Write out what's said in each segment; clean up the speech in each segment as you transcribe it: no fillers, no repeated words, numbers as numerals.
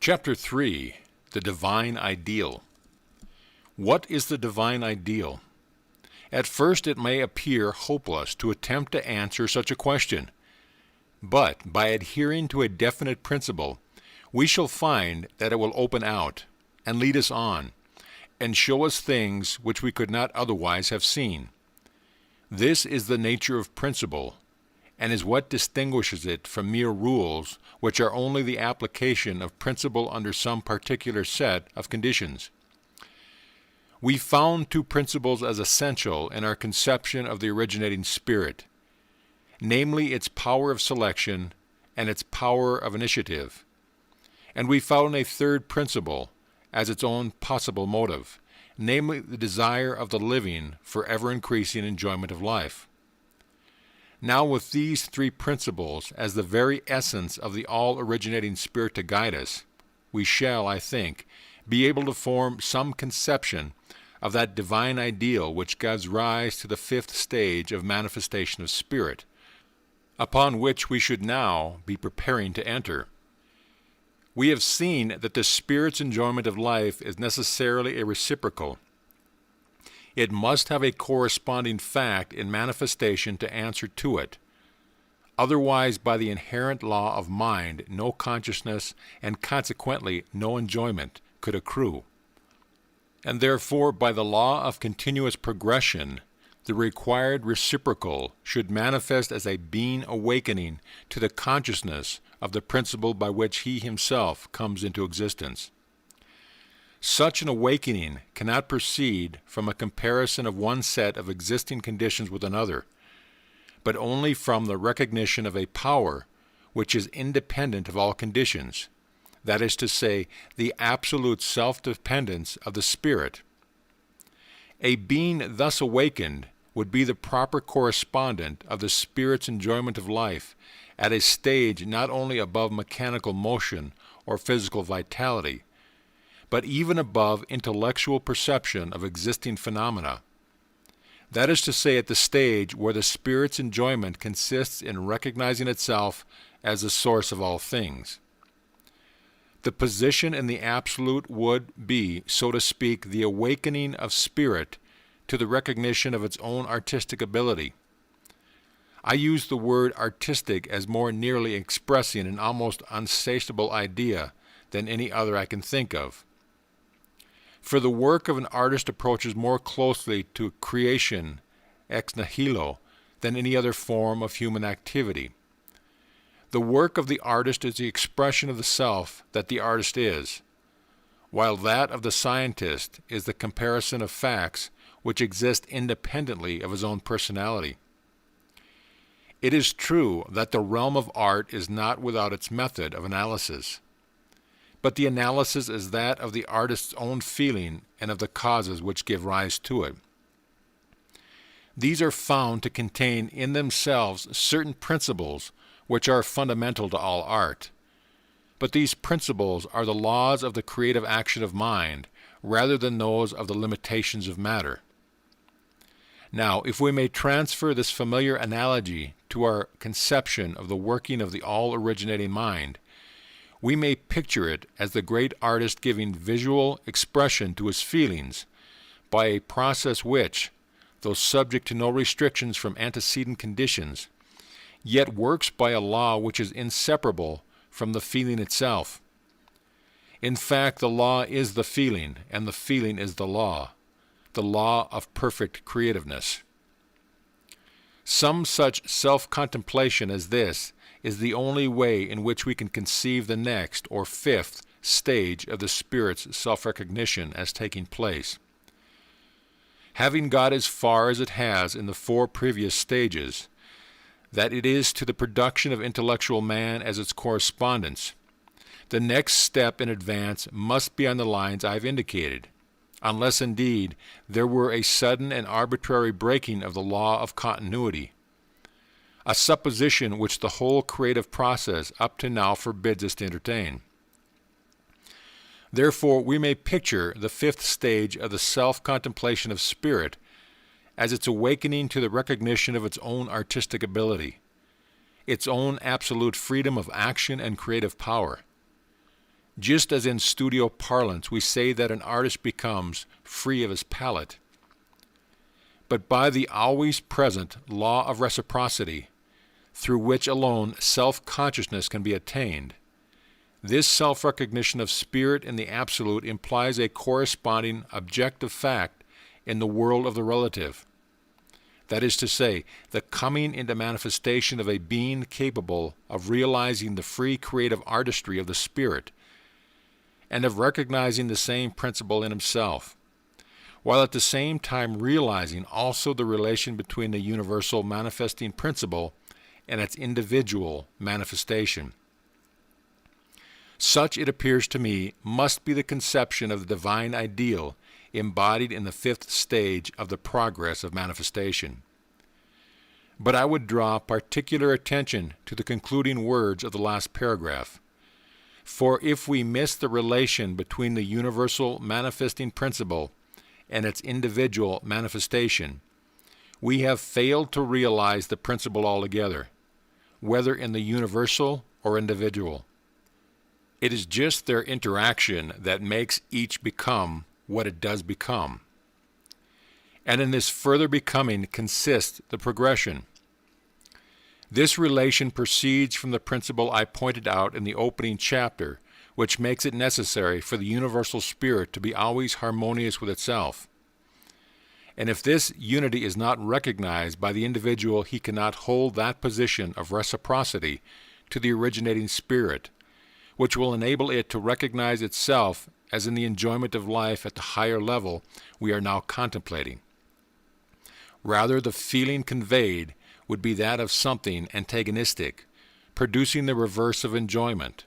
Chapter 3. The Divine Ideal. What is the divine ideal? At first it may appear hopeless to attempt to answer such a question, but by adhering to a definite principle, we shall find that it will open out and lead us on, and show us things which we could not otherwise have seen. This is the nature of principle, and is what distinguishes it from mere rules which are only the application of principle under some particular set of conditions. We found two principles as essential in our conception of the originating spirit, namely its power of selection and its power of initiative. And we found a third principle as its own possible motive, namely the desire of the living for ever-increasing enjoyment of life. Now, with these three principles as the very essence of the all-originating spirit to guide us, we shall, I think, be able to form some conception of that divine ideal which gives rise to the fifth stage of manifestation of spirit, upon which we should now be preparing to enter. We have seen that the spirit's enjoyment of life is necessarily a reciprocal. It must have a corresponding fact in manifestation to answer to it. Otherwise, by the inherent law of mind, no consciousness and consequently no enjoyment could accrue. And therefore, by the law of continuous progression, the required reciprocal should manifest as a being awakening to the consciousness of the principle by which he himself comes into existence. Such an awakening cannot proceed from a comparison of one set of existing conditions with another, but only from the recognition of a power which is independent of all conditions, that is to say, the absolute self-dependence of the spirit. A being thus awakened would be the proper correspondent of the spirit's enjoyment of life at a stage not only above mechanical motion or physical vitality, but even above intellectual perception of existing phenomena. That is to say, at the stage where the spirit's enjoyment consists in recognizing itself as the source of all things. The position in the absolute would be, so to speak, the awakening of spirit to the recognition of its own artistic ability. I use the word artistic as more nearly expressing an almost unsatiable idea than any other I can think of. For the work of an artist approaches more closely to creation ex nihilo than any other form of human activity. The work of the artist is the expression of the self that the artist is, while that of the scientist is the comparison of facts which exist independently of his own personality. It is true that the realm of art is not without its method of analysis, but the analysis is that of the artist's own feeling and of the causes which give rise to it. These are found to contain in themselves certain principles which are fundamental to all art, but these principles are the laws of the creative action of mind rather than those of the limitations of matter. Now, if we may transfer this familiar analogy to our conception of the working of the all-originating mind, we may picture it as the great artist giving visual expression to his feelings by a process which, though subject to no restrictions from antecedent conditions, yet works by a law which is inseparable from the feeling itself. In fact, the law is the feeling, and the feeling is the law of perfect creativeness. Some such self-contemplation as this is the only way in which we can conceive the next, or fifth, stage of the spirit's self-recognition as taking place. Having got as far as it has in the four previous stages, that it is to the production of intellectual man as its correspondence, the next step in advance must be on the lines I have indicated, unless indeed there were a sudden and arbitrary breaking of the law of continuity, a supposition which the whole creative process up to now forbids us to entertain. Therefore, we may picture the fifth stage of the self-contemplation of spirit as its awakening to the recognition of its own artistic ability, its own absolute freedom of action and creative power. Just as in studio parlance we say that an artist becomes free of his palette, but by the always present law of reciprocity, through which alone self-consciousness can be attained, this self-recognition of spirit in the absolute implies a corresponding objective fact in the world of the relative. That is to say, the coming into manifestation of a being capable of realizing the free creative artistry of the spirit, and of recognizing the same principle in himself, while at the same time realizing also the relation between the universal manifesting principle and its individual manifestation. Such, it appears to me, must be the conception of the divine ideal embodied in the fifth stage of the progress of manifestation. But I would draw particular attention to the concluding words of the last paragraph. For if we miss the relation between the universal manifesting principle and its individual manifestation, we have failed to realize the principle altogether, whether in the universal or individual. It is just their interaction that makes each become what it does become. And in this further becoming consists the progression. This relation proceeds from the principle I pointed out in the opening chapter, which makes it necessary for the universal spirit to be always harmonious with itself. And if this unity is not recognized by the individual, he cannot hold that position of reciprocity to the originating spirit, which will enable it to recognize itself as in the enjoyment of life at the higher level we are now contemplating. Rather, the feeling conveyed would be that of something antagonistic, producing the reverse of enjoyment,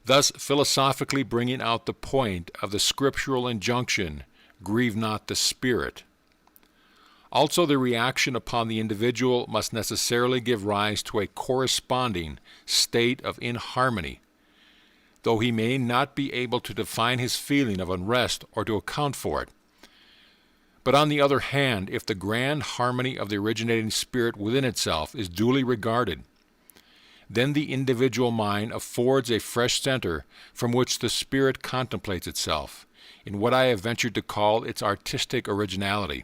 thus philosophically bringing out the point of the scriptural injunction, "Grieve not the Spirit." Also, the reaction upon the individual must necessarily give rise to a corresponding state of inharmony, though he may not be able to define his feeling of unrest or to account for it. But on the other hand, if the grand harmony of the originating spirit within itself is duly regarded, then the individual mind affords a fresh center from which the spirit contemplates itself, in what I have ventured to call its artistic originality,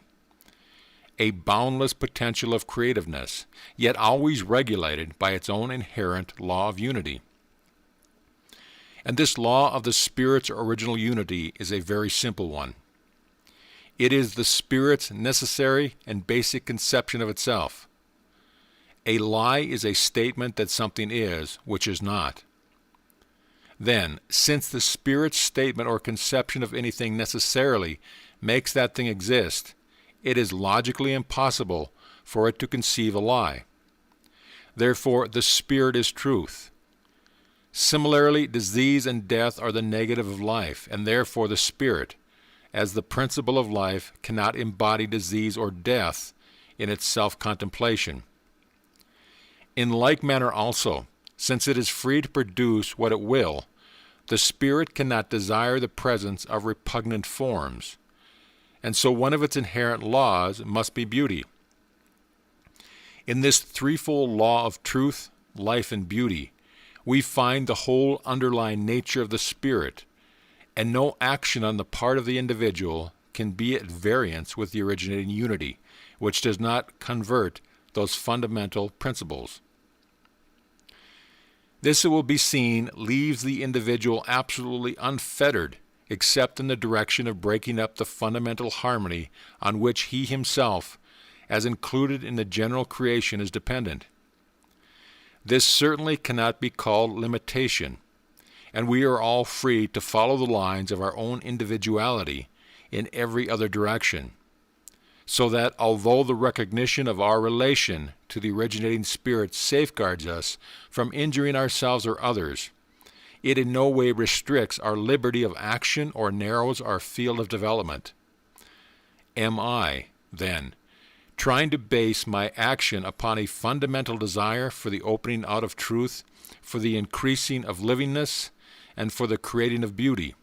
a boundless potential of creativeness, yet always regulated by its own inherent law of unity. And this law of the spirit's original unity is a very simple one. It is the spirit's necessary and basic conception of itself. A lie is a statement that something is, which is not. Then, since the spirit's statement or conception of anything necessarily makes that thing exist, it is logically impossible for it to conceive a lie. Therefore, the spirit is truth. Similarly, disease and death are the negative of life, and therefore the spirit, as the principle of life, cannot embody disease or death in its self-contemplation. In like manner also, since it is free to produce what it will, the spirit cannot desire the presence of repugnant forms, and so one of its inherent laws must be beauty. In this threefold law of truth, life, and beauty, we find the whole underlying nature of the spirit, and no action on the part of the individual can be at variance with the originating unity, which does not convert those fundamental principles. This, it will be seen, leaves the individual absolutely unfettered, except in the direction of breaking up the fundamental harmony on which he himself, as included in the general creation, is dependent. This certainly cannot be called limitation, and we are all free to follow the lines of our own individuality in every other direction, so that although the recognition of our relation to the originating spirit safeguards us from injuring ourselves or others, it in no way restricts our liberty of action or narrows our field of development. Am I, then, trying to base my action upon a fundamental desire for the opening out of truth, for the increasing of livingness, and for the creating of beauty?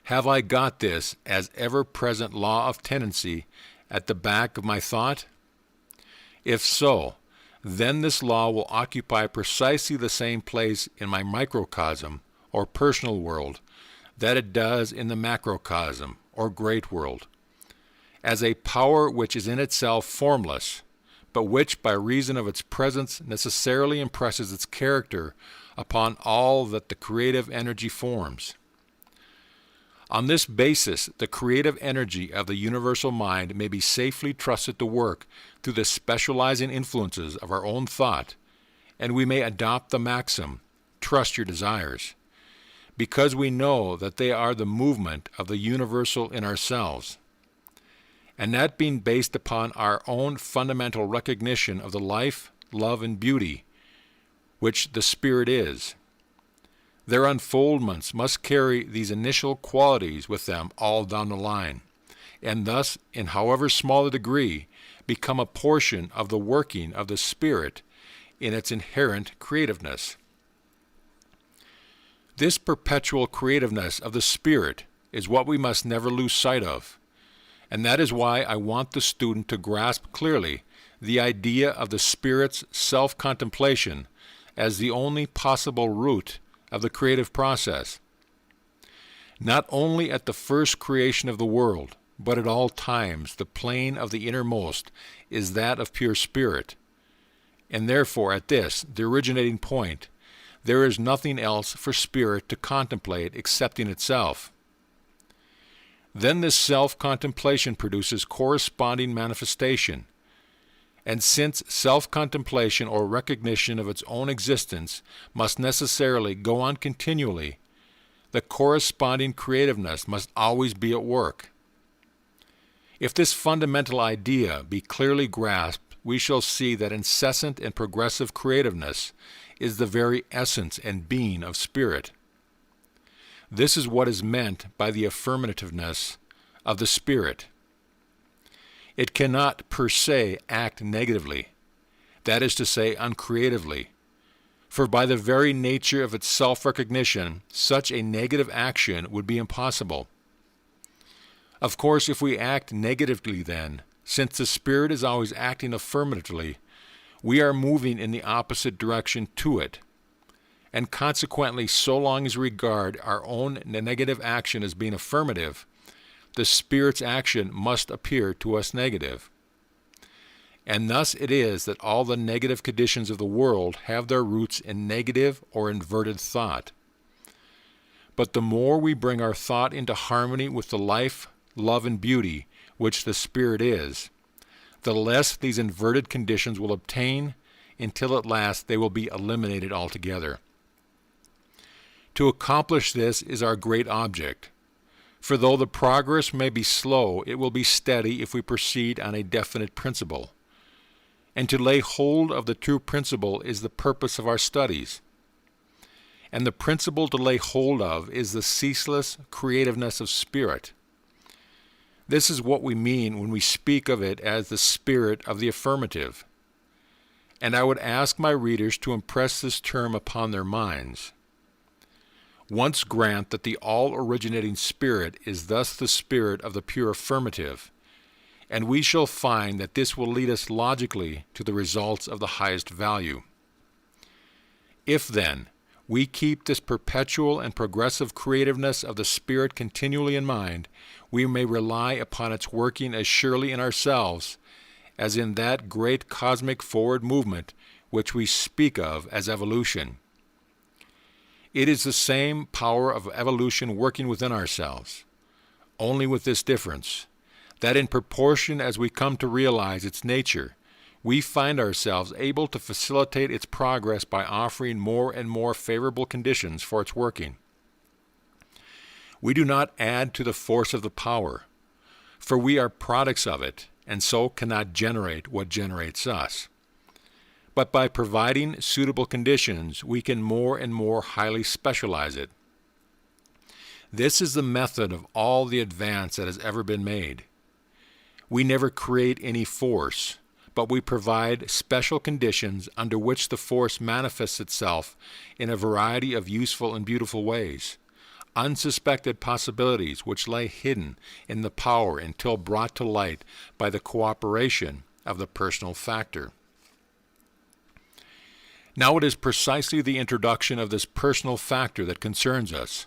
Have I got this as ever-present law of tendency at the back of my thought? If so, then this law will occupy precisely the same place in my microcosm, or personal world, that it does in the macrocosm, or great world, as a power which is in itself formless, but which by reason of its presence necessarily impresses its character upon all that the creative energy forms. On this basis, the creative energy of the universal mind may be safely trusted to work through the specializing influences of our own thought, and we may adopt the maxim, "Trust your desires," because we know that they are the movement of the universal in ourselves, and that being based upon our own fundamental recognition of the life, love, and beauty which the Spirit is. Their unfoldments must carry these initial qualities with them all down the line, and thus, in however small a degree, become a portion of the working of the Spirit in its inherent creativeness. This perpetual creativeness of the Spirit is what we must never lose sight of, and that is why I want the student to grasp clearly the idea of the Spirit's self-contemplation as the only possible route of the creative process. Not only at the first creation of the world, but at all times the plane of the innermost is that of pure spirit, and therefore at this, the originating point, there is nothing else for spirit to contemplate excepting itself. Then this self-contemplation produces corresponding manifestation, and since self-contemplation or recognition of its own existence must necessarily go on continually, the corresponding creativeness must always be at work. If this fundamental idea be clearly grasped, we shall see that incessant and progressive creativeness is the very essence and being of spirit. This is what is meant by the affirmativeness of the Spirit. It cannot per se act negatively, that is to say, uncreatively, for by the very nature of its self-recognition, such a negative action would be impossible. Of course, if we act negatively then, since the Spirit is always acting affirmatively, we are moving in the opposite direction to it, and consequently, so long as we regard our own negative action as being affirmative, the Spirit's action must appear to us negative. And thus it is that all the negative conditions of the world have their roots in negative or inverted thought. But the more we bring our thought into harmony with the life, love, and beauty which the Spirit is, the less these inverted conditions will obtain, until at last they will be eliminated altogether. To accomplish this is our great object. For though the progress may be slow, it will be steady if we proceed on a definite principle. And to lay hold of the true principle is the purpose of our studies. And the principle to lay hold of is the ceaseless creativeness of spirit. This is what we mean when we speak of it as the spirit of the affirmative. And I would ask my readers to impress this term upon their minds. Once grant that the all-originating Spirit is thus the spirit of the pure affirmative, and we shall find that this will lead us logically to the results of the highest value. If, then, we keep this perpetual and progressive creativeness of the Spirit continually in mind, we may rely upon its working as surely in ourselves as in that great cosmic forward movement which we speak of as evolution. It is the same power of evolution working within ourselves, only with this difference, that in proportion as we come to realize its nature, we find ourselves able to facilitate its progress by offering more and more favorable conditions for its working. We do not add to the force of the power, for we are products of it, and so cannot generate what generates us. But by providing suitable conditions, we can more and more highly specialize it. This is the method of all the advance that has ever been made. We never create any force, but we provide special conditions under which the force manifests itself in a variety of useful and beautiful ways, unsuspected possibilities which lay hidden in the power until brought to light by the cooperation of the personal factor. Now it is precisely the introduction of this personal factor that concerns us,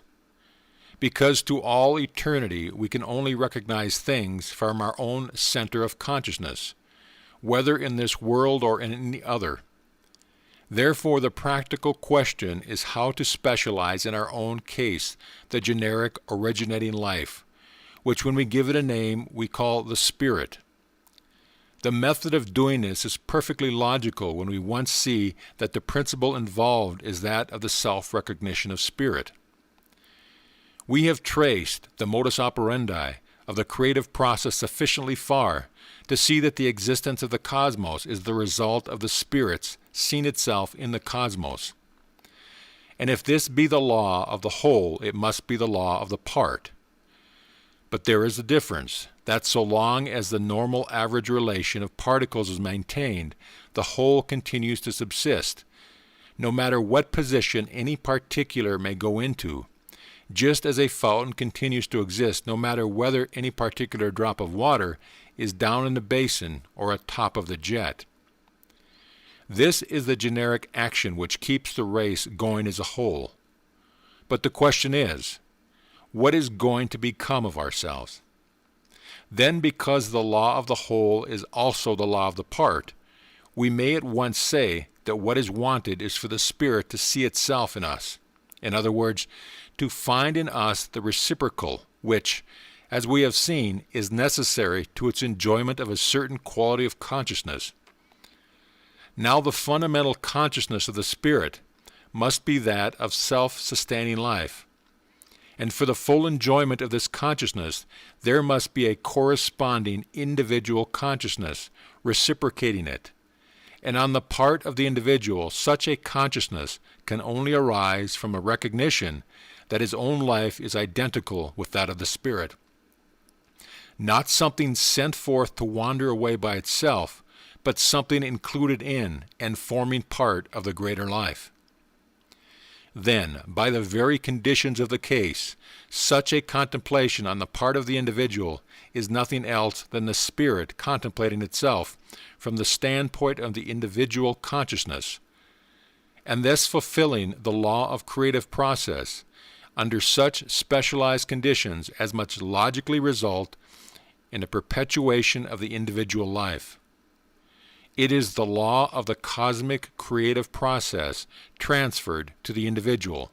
because to all eternity we can only recognize things from our own center of consciousness, whether in this world or in any other. Therefore, the practical question is how to specialize in our own case the generic originating life, which when we give it a name we call the Spirit. The method of doing this is perfectly logical when we once see that the principle involved is that of the self-recognition of spirit. We have traced the modus operandi of the creative process sufficiently far to see that the existence of the cosmos is the result of the Spirit's seeing itself in the cosmos. And if this be the law of the whole, it must be the law of the part. But there is a difference, that so long as the normal average relation of particles is maintained, the whole continues to subsist, no matter what position any particular may go into, just as a fountain continues to exist no matter whether any particular drop of water is down in the basin or atop of the jet. This is the generic action which keeps the race going as a whole. But the question is, what is going to become of ourselves? Then, because the law of the whole is also the law of the part, we may at once say that what is wanted is for the Spirit to see itself in us. In other words, to find in us the reciprocal, which, as we have seen, is necessary to its enjoyment of a certain quality of consciousness. Now the fundamental consciousness of the Spirit must be that of self-sustaining life. And for the full enjoyment of this consciousness, there must be a corresponding individual consciousness, reciprocating it. And on the part of the individual, such a consciousness can only arise from a recognition that his own life is identical with that of the Spirit. Not something sent forth to wander away by itself, but something included in and forming part of the greater life. Then, by the very conditions of the case, such a contemplation on the part of the individual is nothing else than the Spirit contemplating itself from the standpoint of the individual consciousness, and thus fulfilling the law of creative process under such specialized conditions as must logically result in a perpetuation of the individual life. It is the law of the cosmic creative process transferred to the individual.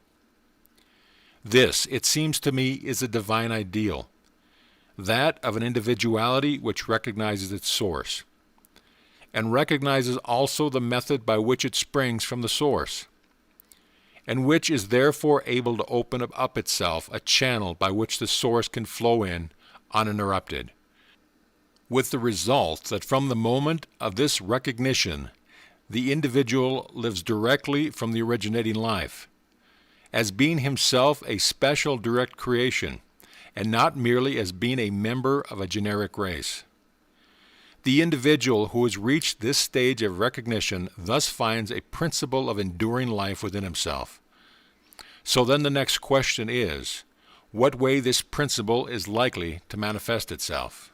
This, it seems to me, is a divine ideal, that of an individuality which recognizes its source, and recognizes also the method by which it springs from the source, and which is therefore able to open up itself a channel by which the source can flow in uninterrupted, with the result that from the moment of this recognition, the individual lives directly from the originating life, as being himself a special direct creation, and not merely as being a member of a generic race. The individual who has reached this stage of recognition thus finds a principle of enduring life within himself. So then the next question is, what way this principle is likely to manifest itself?